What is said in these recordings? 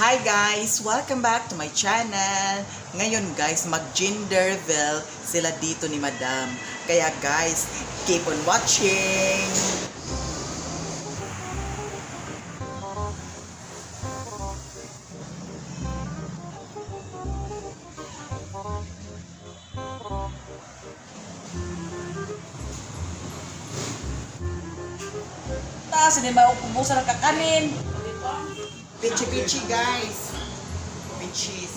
Hi guys! Welcome back to my channel. Ngayon guys, mag-gender reveal sila dito ni Madam. Kaya guys, keep on watching! Taas, hindi maupubusan ng kakanin. Pichi-pichi guys! Pichis!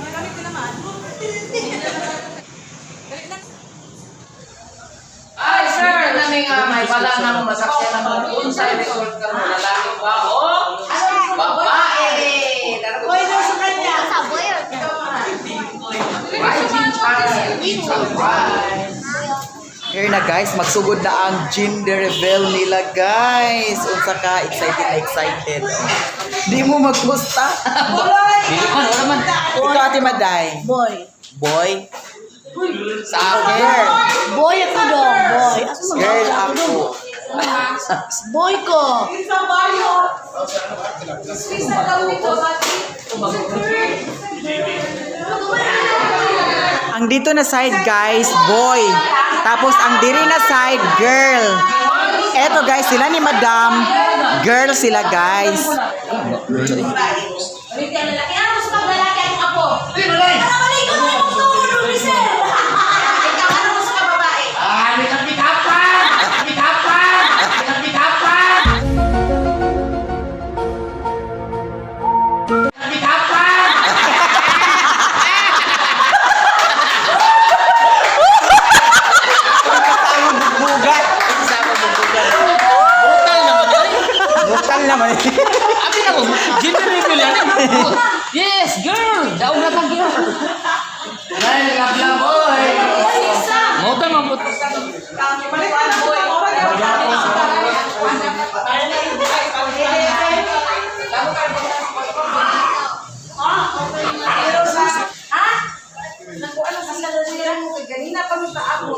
Magamit ko naman. Ay, sir, naming may pala nang masakyan ng unsay resort ka mo, lalaki ba o babae? Boy daw sa kanya. Rising child, it's a rise. Here na guys, magsugod na ang gender reveal nila guys. Unsa ka, excited na excited. Di mo magpusta. Dili man, wala man. Ikaw Ate Maday. Boy. Boy. Sa akin. Boy ako dong. Boy. Asa mo? Girl ako. Boy ko. Ang dito na side guys, boy. Tapos ang diri na side, girl. Eto guys, sila ni Madam. Girl sila guys. Brutal naman. Abi na mo, gender reveal yan. Yes, girl. Daog na tang girl. Nay, nagabla boy. Mo ta man put. Ganina pa mo sa ako.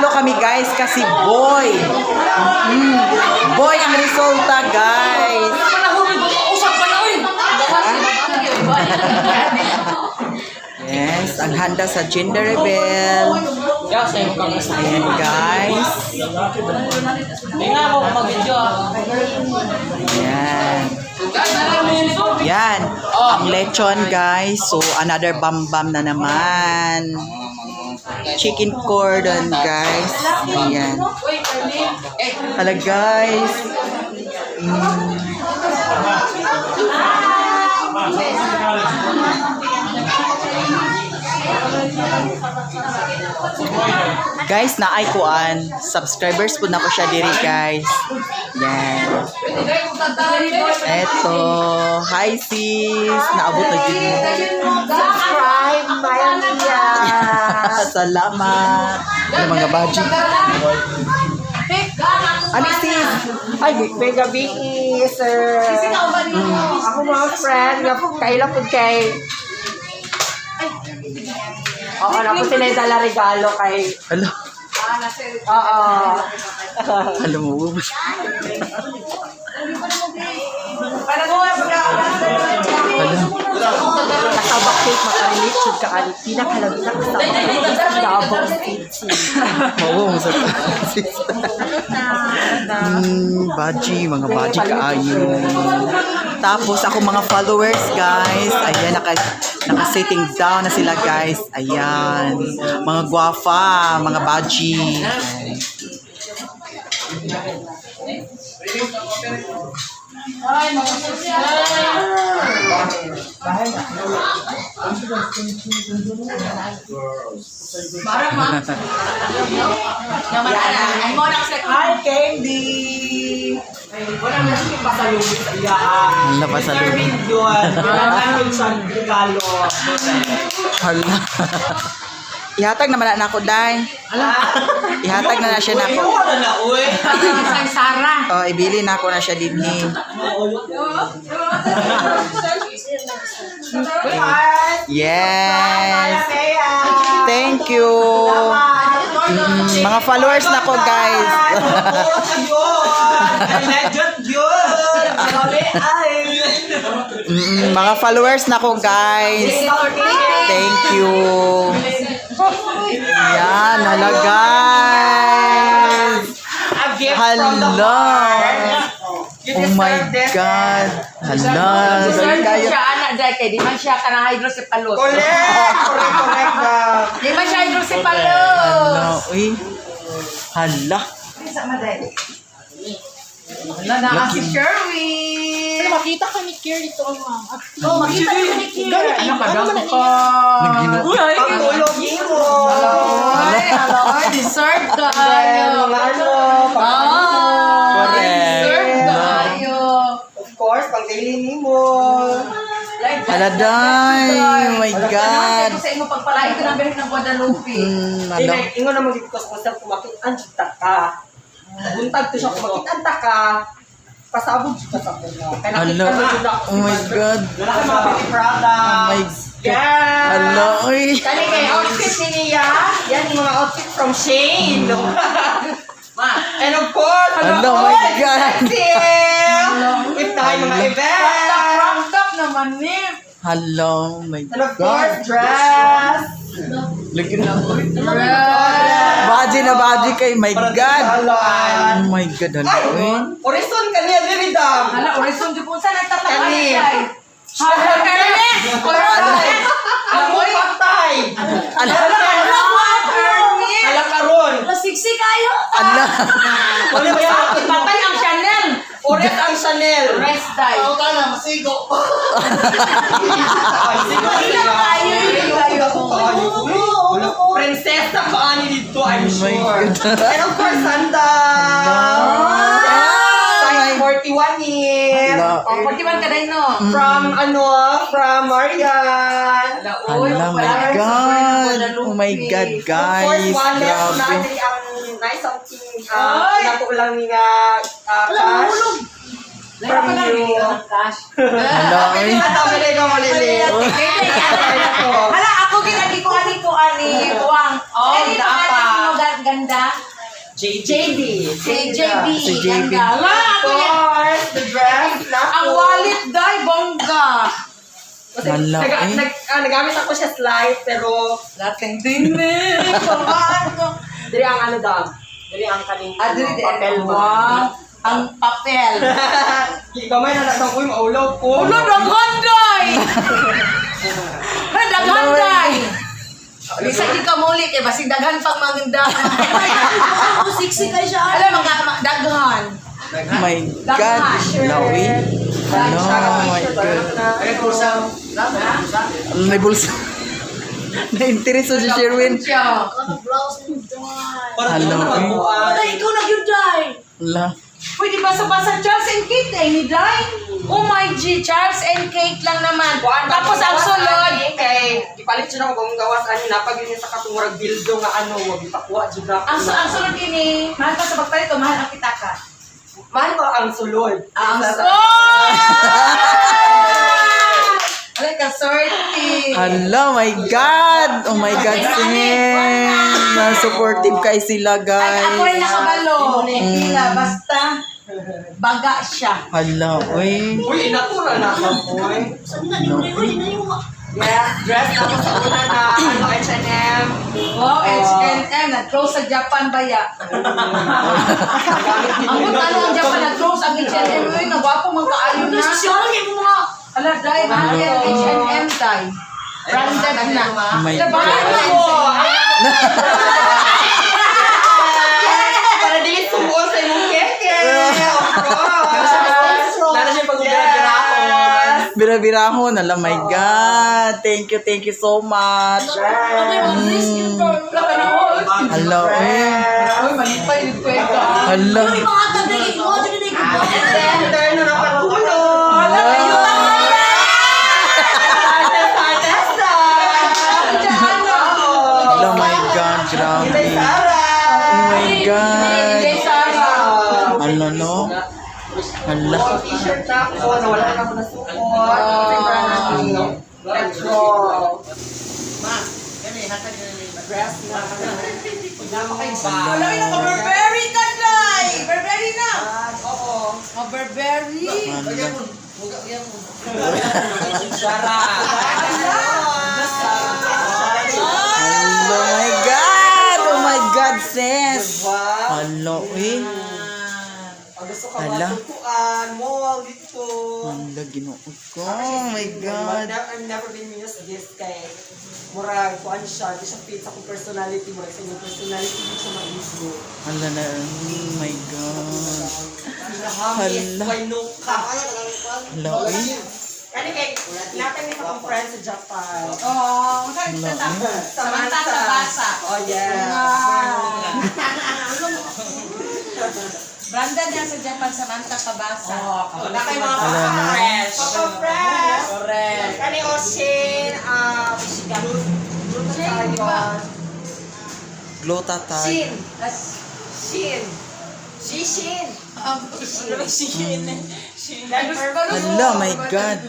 Talo kami guys kasi boy. Boy ang resulta guys. Yes, ang handa sa gender reveal. Ayan guys. Ayan. Yan. Ang lechon guys. So another bam-bam na naman. Chicken cordon guys. Ayan. Hala guys. Guys, naay kuan. Subscribers po na ko siya diri guys. Yan. Eto. Hi sis. Naabot na din mo. Subscribe, bayan niya. Salamat. Ano mga baji? Ano sis? Ay, may gabi, sir. Ako mga friend, nga po, kailan po kay... Oo, na po sila yung dala regalo kay... Hala. Oo. Alam mo. Kasabak cake, makarelate siya ka ali. Pinakalag na kasabak cake. Dabang cake. Oo, masarap. Baji, mga baji kaayo. Tapos ako mga followers guys. Ayan, naka-sitting down na sila guys. Ayan. Mga guwafa, mga baji. Hi, Candy! Wala na siya pasalubit sa iyaan. Wala pasalubit. Yun. Kailangan sa regalo. Hala. Ihatag naman na ako, Day. Ihatag na siya na ako. Wala na, uy. Sara. Oh, ibili na ako na siya din. Yes. Thank you. Mga followers na ko, guys. Legend yun. Mga followers na ko, guys. Thank you. Yan, hala, guys. A gift from the Hala. heart. Oh my God. Hala. Sir, Dali kayo. siya anak dyan kay di man siya ka na hydrocephalus. Correct. Di man siya Hala. hydrocephalus. Uy. Hala. Wala na si Sherwin. Makita ka ni Kier dito, ma'am. Oh, makita ka ni Kier. Ano ka daw ko? Nagino. Pagtulog mo. Hello, deserve kayo. Mga ano, Correct. Deserve kayo. of course, pag daily mo. Hala, Day. Oh my God. Ano sa imo pagpalain ko ng Birhen ng Guadalupe. Hala. Ingon naman dito ko sa kumakit-an ka. Buntag to siya kumakit-an ka. Pasabog siya sa puno. Hala. Oh my God. Wala ka mga beauty products. Oh my God. Yeah. Hala. Uy. Kani kay outfit ni Nia. Yan yung mga outfit from Shane. And of course, Hala, oh my God. if tayo mga event. Cranked up naman ni. Hala. Oh my And of course, God. dress. Lagi na. Baji na baji kay. My God. Oh my God. Hala. Uy. Orison kaniya diri dam. Hala, orison di po saan nagtatapos Kani. ay. Ako patay. Hala. Hala karon. Masiksi kayo. Hala. Wala ba yan? Patay ang Chanel. Oret ang Chanel. Rest die. Prinsesa ka ani dito, I'm Oh my sure. God. And of course, sandal. Size 41 years. Hala. Oh, 41 ka din, no? From Marian. Hala, my God. Oh my God, Of course, guys. wallet Grabe. natin ang nice something nato lang ni nga cash. From you. Hala. Uy. At ang pili ka malili. Hala, ako ginagi ko ani Buwang. Oh, Ganito dapat. ka ganda? JB. Si JB. Si JB. Ganda. Ala, Of course, the dress. ang wallet, day, bongga. Kasi Malaki. nagamit ako siya slide, pero Laking dinig. Pamaan ko. diri ang ano daw. Diri ang kaning Adri, papel ba? wow. Ang papel. Gamay na lang ko yung maulaw ko. Ulo, daghan, day. Daghan, day. Bisa di ka muli kay basig daghan pang maganda. Ako sexy kay siya. Alam mga daghan. Oh my God. Lawi. Ano, oh my God. May bulsa. Na-intereso si Sherwin. Siya. Hello. Ikaw nagyuday. Ala. Pwede basa-basa Charles and Kate eh, ni Day. Oh my G, Charles and Kate lang naman. Tapos ang sulod. Kay ipalit siya na ko kung gawas ani napag yun sa katungurag bildo nga ano, wag ipakuha jud na. Ang sulod ini, mahal ka sa pagpalit o mahal ang pitaka? Man ko ang sulod. Ang sulod. Alay ka, sorty. Hello, my God. Oh my God, sis. Na-supportive kay sila, Ay, guys. ako rin nakabalo. Tila, basta baga siya. Hello, uy. Uy, inatura na ako, boy. Yeah, dress ako sa una na ano H&M. Wow, H&M, nag-close sa Japan ba ya? Ang ano ang Japan, nag-close ang H&M. Uy, nagwapo mga kaayon na. Ala, Day, mahal yan, H&M, Day. Branded na. Oh my Diba? God. Para dili sumuot sa imong keke. Of course. Lalo siya pag-birahon. Birabirahon. Ala, my God. Thank you so much. Hello, eh. Uy, malipay yung kwenta. Hello. Turn na patulo. Hello, my God. Grabe. Oh my God. Ano, no? Hala. T-shirt na ako, nawala na ako na support. Retro. Dress na. Alam mo, Burberry ka, Day! Burberry na! Oo. Oh, Burberry! Shara. Hello, my God. Oh my God, sis. Wow. Hello, eh. Ang gusto ka Hala. matutuan, mall dito. Hala, ginoo ko. Oh my God. I've never been used this kay murag kuan siya, di siya fit sa akong personality, murag sa inyong personality, di siya ma-issue. Hala na. Oh my God. Hangis, Hala. may nuka. Hello, eh. Kani kay, natin ni akong friends sa Japan. Oh, saan Hello, eh. Samantha sa basa. Oh, yeah. Branded yan sa Japan, Samantha Kabasa. Wala kayo mga Hala na. fresh. Fresh. Correct. Kani Oshin, Shane, di ba? Glow tatay. Shin. Shin. Shin. Hala, my God.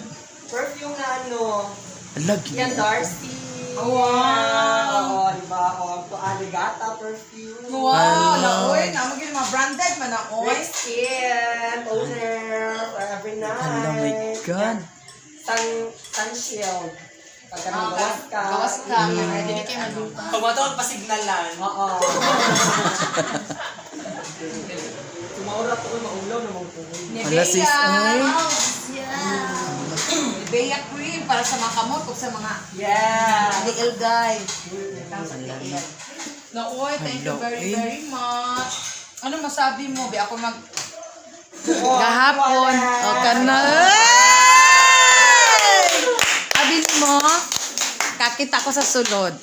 Perfume na ano. Hala, Yan, ginoo. Darcy. Wow. Oo, diba? O, to Aligata perfume. Wow, Hello. naoy, namagin mga branded man naoy. Red skin, toner, for every night. Hala, my God. Sun shield. Pagka nagawas ka. Gawas ka, hindi kayo malupa. Pumatawag pa signalan. Oo. Tumaurat ako, maulaw na mong puhuy. Hala, sis. Ay. Nivea cream para sa mga kamot o sa mga Yeah. little guy. Naoy, thank you Hello, very, eh. very much. Ano masabi mo? Bi ako mag... Gahapon. O ka na. Sabi mo, kakita ko sa sulod.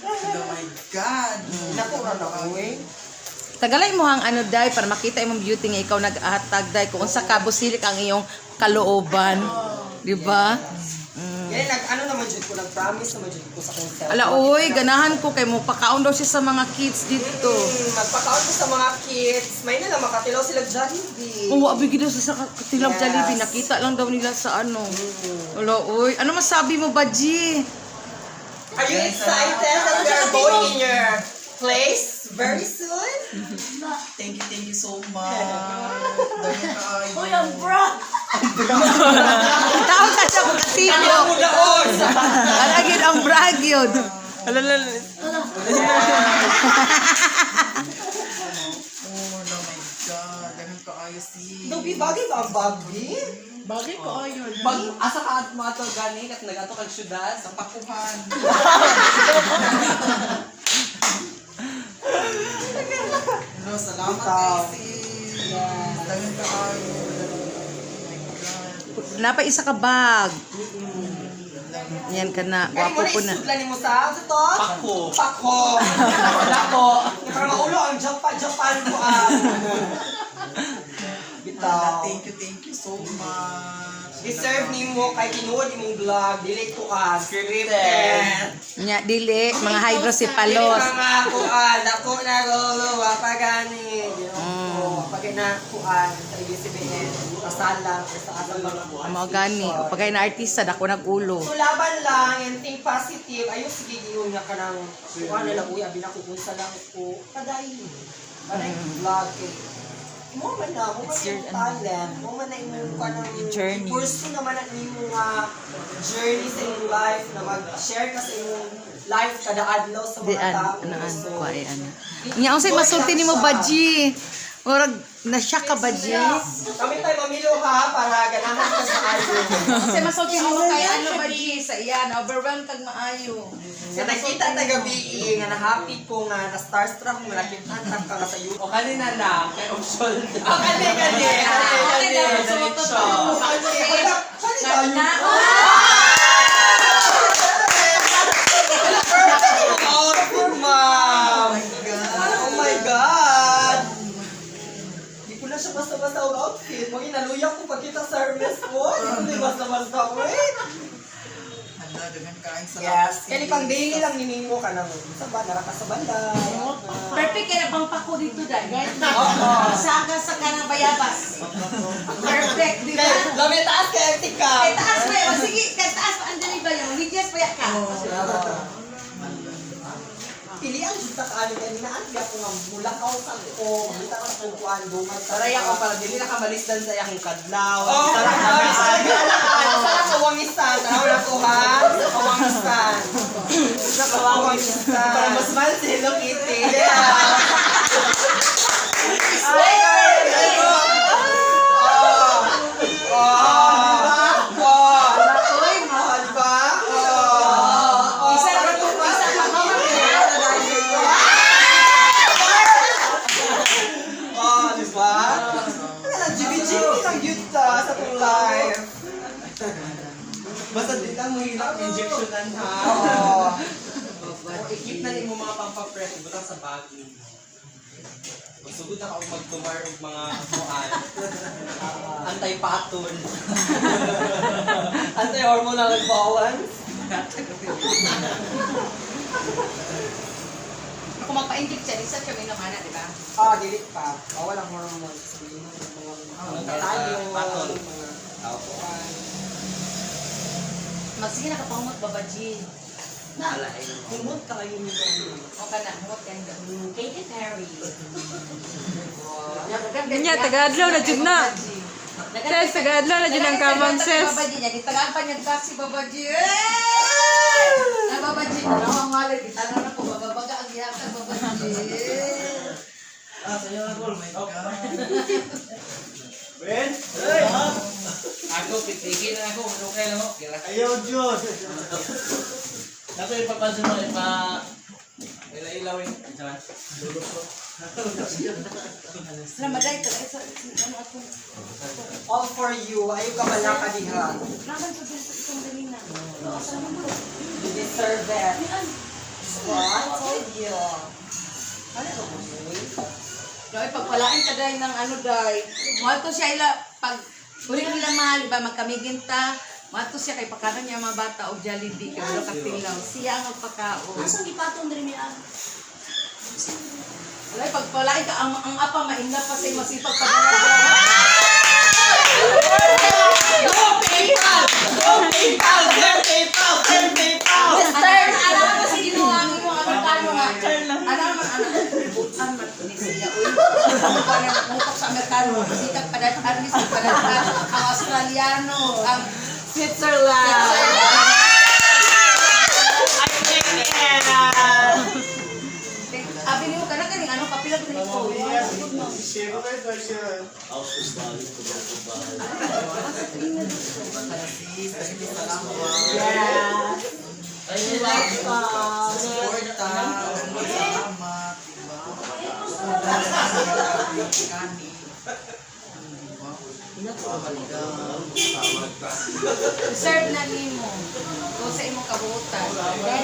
Oh my God. Natura na ako eh. Tagalay mo ang ano, Day, para makita imong beauty nga ikaw nag-ahatag, Day, kung sa kabusilik ang iyong kalooban. Di ba? Kaya ano naman dyan ko, nag-promise naman dyan ko sa kong self. Ala, uy, ganahan ko kay mo. Pakaon daw siya sa mga kids dito. Magpakaon ko sa mga kids. May nila makatilaw sila Jollibee. Oo, abigi daw sa Katilaw Yes. Jollibee. Nakita lang daw nila sa ano. Ala, uy. Ano masabi mo, Baji? Are you excited that we are going in your place? Very soon. Thank you so much. Dami kaayo. Uy, ang bra! Tawag ka siya kung kasibo. Daon. Alagin ang brag yun. Alalala. Oh my God. Dami kaayo si. Dobi, bagay ba ang bagay? Bagay kaayo. Asa ka at mga to gani at nagato kag syudad Sa pakuhan. Hello, salamat Casey. Dami kaayo. Napa isa ka bag. Yan ka na. Wapo ko na. Isudlan mo sa to? Pako. Pako. Dako. Para maulo ang Japan ko Bitaw. Thank you so much. Deserve nimo kay tinuod imong vlog, dili ko scripted. Nya dili mga hydrocephalosis. Mga kuan, dako na golo, wa gani. Pag na kuan sa ABS-CBN, pasalang sa asang mga kuan. Mao gani. Pagay na artista dako nagulo. So laban lang and think positive. Ayo sige giyon nga kanang kuan na lang uy abi na ko unsa lang ko. Paday. Paday vlog kay mo man na mo man yung talent, mo man na imong kanang Journey. pursue naman ang imong journey sa imong life na mag-share ka sa imong life kada adlaw sa Di mga tao. ano So, kuai ano. Nya unsay masulti nimo Baji? Murag na-shock ka Baji. kami tayo mamilo ha para ganahan ka sa ayo. Kasi masulti mo kay ano ba G sa iyan, overwhelmed kag maayo. Nga nakita ta gabi nga na-happy ko nga na starstruck mo nakita ka nga sa YouTube. O kanina na kay option. O kanina. Oh my God! Di ko na siya basta-basta ang outfit. Mga inaluyak ko pagkita sa Hermes ko. Hindi basta-basta. Wait! Hala, dagan kain sa Yes. Kaya pang daily lang ninimo ka nang sa ba, nara ka sa balay. Perfect kaya pang pako dito dahil. Oo. Saka sa kanang bayabas. Perfect, di ba? Kaya, lami taas kaya tika. Kay taas pa yun. Sige, kay taas pa. Andyan ba yung medyas pa ka? Pili ang juta ka ano kanina ang kaya ko nga mulakaw sa ko. Kita ka sa kukuan duman. Saray ako para dili na kamalisdan sa iyang kadlaw. Oh, sa kawangisan. Tanaw na ko ha. Sa kawangisan. Sa kawangisan. Para mas mahal si Hello Kitty. Uy, Mahal ba? isa pa to. Isa pa to. Oh, di ba? Jibi-jibi lang yun sa itong life. Basta di lang mahirap injectionan ha. Oo. I-keep na rin mo mga pampapress butang sa bag. Magsugod na ka magtumar og mga kuan. Anti-paton. Anti-hormonal imbalance. Kung magpa-inject siya, isa siya may namana, di ba? Ah, dili pa. Bawal ang hormones. Sabihin mo ng mga tayo, Paton. mga kuan. Magsige na kapangot, babaji. Humot ka kayo nito. O ka na, humot ka nito. Katy Perry. Nya tagadlaw na jud na. Tes tagadlaw na jud ang kamang ses. Babaji niya, gitagaan pa niya taxi, babaji. Na babaji, nawang wallet, gitanong na po, baga-baga ang gihakang babaji. Ah, sayo na roll, my God. Ako, pitigil na ako. Okay lang ako. Ayaw, Diyos. Nato ipapansin mo, ilailawin. Ramaday, ano ako? All for you. Ayaw ka pala ka diha. Naman sa dito itong ganina. You deserve it. What? Told you. Ano ba mo? Dahil pagpalain ka dahil ng ano dahil. Mahal to siya ila, pag huling nila mahal, iba magkamiginta. Mahal to siya kay pakanan niya mga bata o Jollibee, kay wala katilaw. Siya ang magpakao. Asang ipatong din niya. Wala, pagpalain ka, ang apa mainda pa sa'yo masipag pa Mister, alam mo si ginawa mo yung Amerikano nga. Alam mo, pa na mutok sa Amerikano, sikat padadaan ni padadaan ang Australiano, ang Switzerland! Abi nimo kana kaning ano kapila ko nito. Yes! Suporta. Salamat. Kami. Serve na nimo. Kung sa imong kabuutan.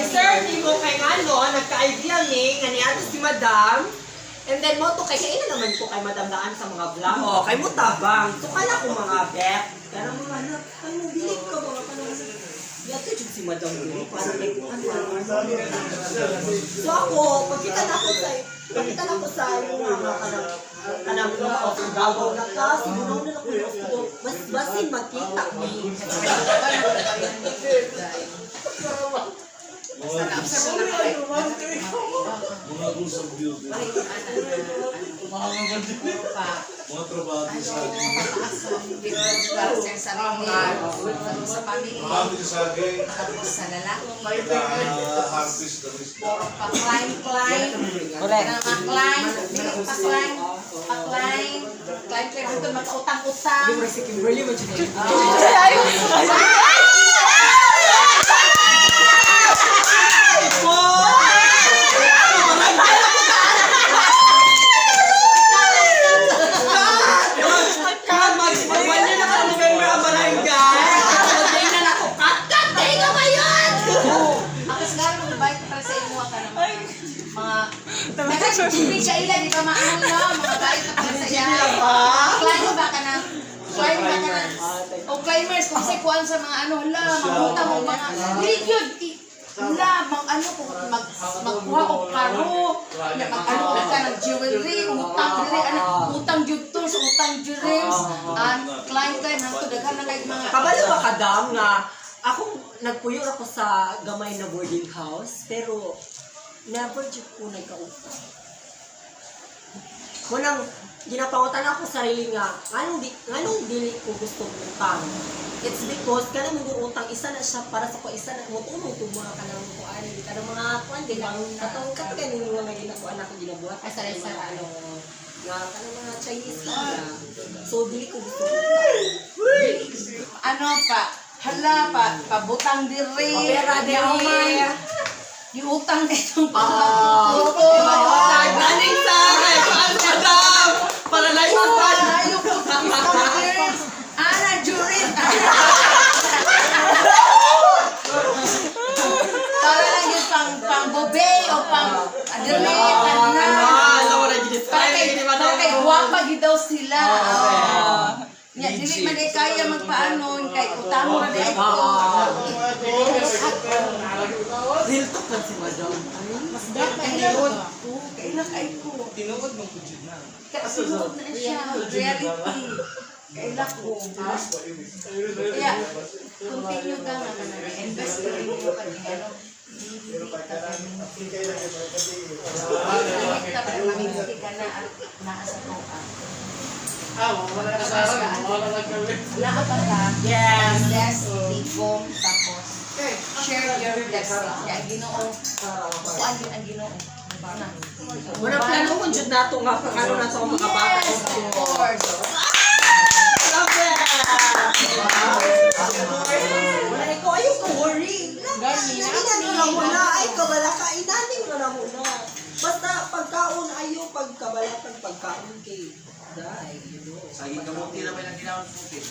Sir, di mo kay ano, nagka-idea ni, nga ni ato si Madam. And then mo to kay kailan naman po kay Madam daan sa mga vlog. Oh, kay mo tabang. So kala ko mga bet. Pero mga anak, ay mo bilig ka mga kanang yato jud si Madam dili para kay ano. So ako, pagkita na ko sa mga kanang Davao na ka, siguro na ako mas basin magkita ni. Mga trabaho sa akin. Sa pamilya. Mami sa akin. Sa lalaki. Harvest na rin. Pa-climb. Climb dito, makautang-utang. Si Kimberly mo dyan. Akas gano'n magbayad ko para sa imo ka ng mga hindi siya ila, di ba maano na, mga bayad ka para sa iya. Climb ba ka na? O climbers, kung kasi kuhaan sa mga ano, hala, magpunta mo mga, hindi yun, hala, magkuha o karo, mag-ano ka ng jewelry, utang jud to, sa utang jewelries, climb na to, daghan na kayo mga, Kabalo ba ka, Dam, nga ako nagpuyo ako sa gamay na boarding house, pero never jud ko nagkautang. Munang ginapangutan ako sa sarili nga, anong dili ko gusto utang. It's because kana mong utang isa na siya para sa ko isa na mo tunong tumo ka nang kuan di ka mga kuan di lang katong katong ni mga ginakuan ako ginabuhat ay sa ano nga kana mga Chinese ka. So dili ko gusto utang. ano pa, hala pa, pabutang diri, Pera diri. yung utang na itong Galing sa akin, paano madam? Para lang yung ayaw ko ana, jurin. Para lang yung pang-bobe o pang-adilit, para kay guwapa daw sila. Nya dili man ay kaya magpaano kay utang mo na ay ko. Real talk lang si madam. Mas dapat yun. Kailan ay ko. Tinuod mong kujud na. Kasi suot na siya, reality. Kailan ko. Kaya, continue ka nga ka na. Invest ka rin mo ka rin. Ano? Mamimiti ka na at naasa ko ka. Wala ka sa Nakapa ka? Yes. Yes, tigong, tapos share your blessings. Kaya ang Ginoo, kuan din ang Ginoo. Muna plano ko dyan na ito nga pagkano na ito ang mga bata. Yes, of course. Love it! Wala ko, ayaw ko worry. Inanin mo lang muna. Ay, kabala ka. Inanin mo lang muna. Basta pagkaon, ayaw pagkabalatan pagkaon kay Day. Saging kamuti na may lang ginawang puti.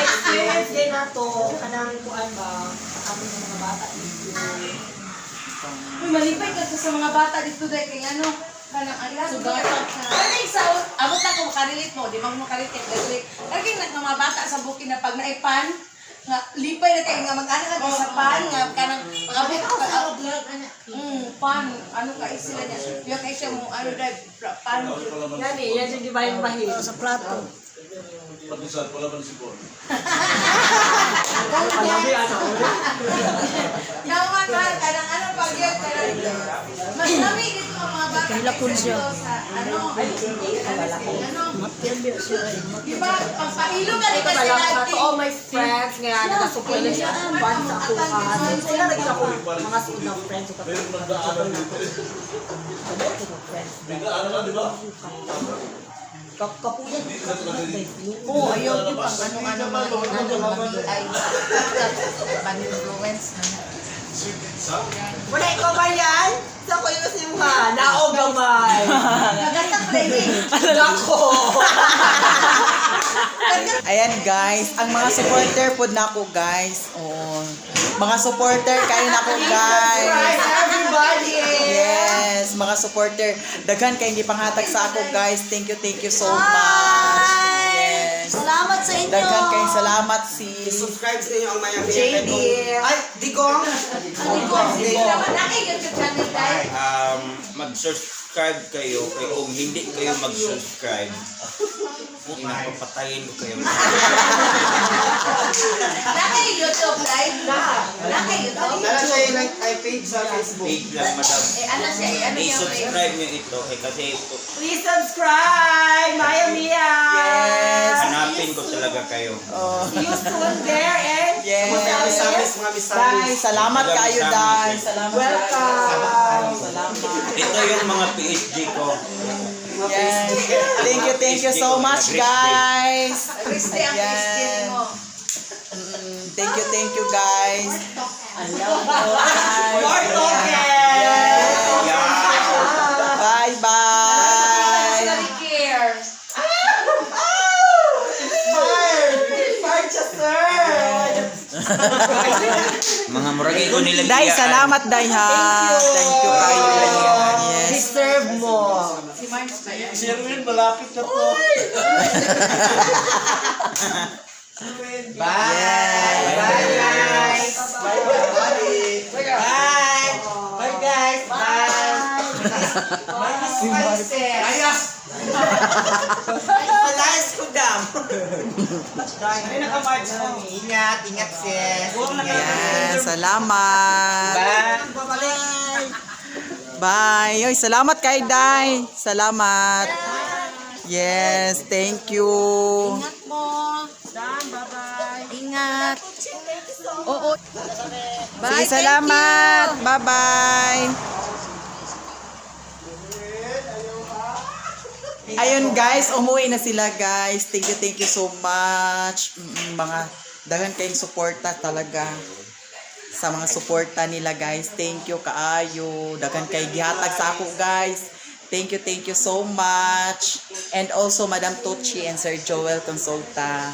Experience din na ito. Kanang kuan ba? Kami ng mga bata dito. Uy, malipay ka sa mga bata dito dahil kay ano, kanang ang lahat. Kaya sa, abot na kung makarelate mo, di mo makarelate. Kaya na mga bata sa bukin na pag naipan, nga lipay na kayo nga mag-anak ka sa pan, nga kanang pag-abot ka, pan, ano ka sila niya. Yung kayo siya mo, ano dahil, pan. Yan eh, yan yung divine bahid. Sa plato. Patusan, wala ba si Bon? Naman, kanang ano pag yun, kanang mas nami dito ang mga mga bata. Kahilapon siya. Ano? Diba, pagpahilo ka rin Ito ba na sila? lang to all my friends nga nagasupport na siya fans sa ako sila rin ako mga sunang friends ko Meron magdaanan dito. Biglaan naman, di ba? kapuyan Hindi ka talaga Oo, ayaw yung pang ano-ano mga ay pan-influence na. wala ikaw ba yan? Sa ko yung simha naog gamay Nagatang playing. ako Ayan guys, ang mga supporter po na ako guys. Oo. Mga supporter kayo na ako guys. everybody Yes, mga supporter. Daghan kayo hindi panghatag sa ako guys. Thank you so much. Yes. Salamat sa inyo. Daghan kayo salamat si subscribe sa inyo ang Mayang JD Ay, Digong! Naman na kayo yung channel dahil. Mag-subscribe kayo kaya kung hindi kayo mag-subscribe inapapatayin ko kayo. Na kayo YouTube, right? Na kayo YouTube. Nala siya yung like page sa Facebook. Big lang madam. Ano siya? Ano yung I-subscribe nyo ito kasi please subscribe Maya Mia Yes. hanapin ko talaga kayo. see you soon there and Yes. Mga misamis, mga misamis. Guys, salamat kayo guys. Salamat. welcome Salamat. Ito yung mga PhD ko. Yes. Thank you so much guys. Christy ang Christian mo. Thank you guys. Lord Token Bye bye. Very care. Fire siya, sir Mga muragi ko nila Day, salamat Day ha. Thank you kayo. Yes. deserve mo Si Marge ba yan? Si Erwin, malapit na to. Yes. bye guys bye buddy bye bye guys bye Si Mark. Ayas! Malayas ko dam ay naka-march mo ingat sis Yes, salamat. bye Bye. Oy, salamat kay Day. Salamat. Yes, thank you. Ingat mo. Ingat. Oo. Sige, salamat. Bye-bye. Ayun guys, umuwi na sila guys. Thank you so much. Mga daghan kayong suporta talaga sa mga suporta nila guys. Thank you kaayo. Daghan kay gihatag sa ako guys. Thank you so much. And also Madam Tucci and Sir Joel Consulta.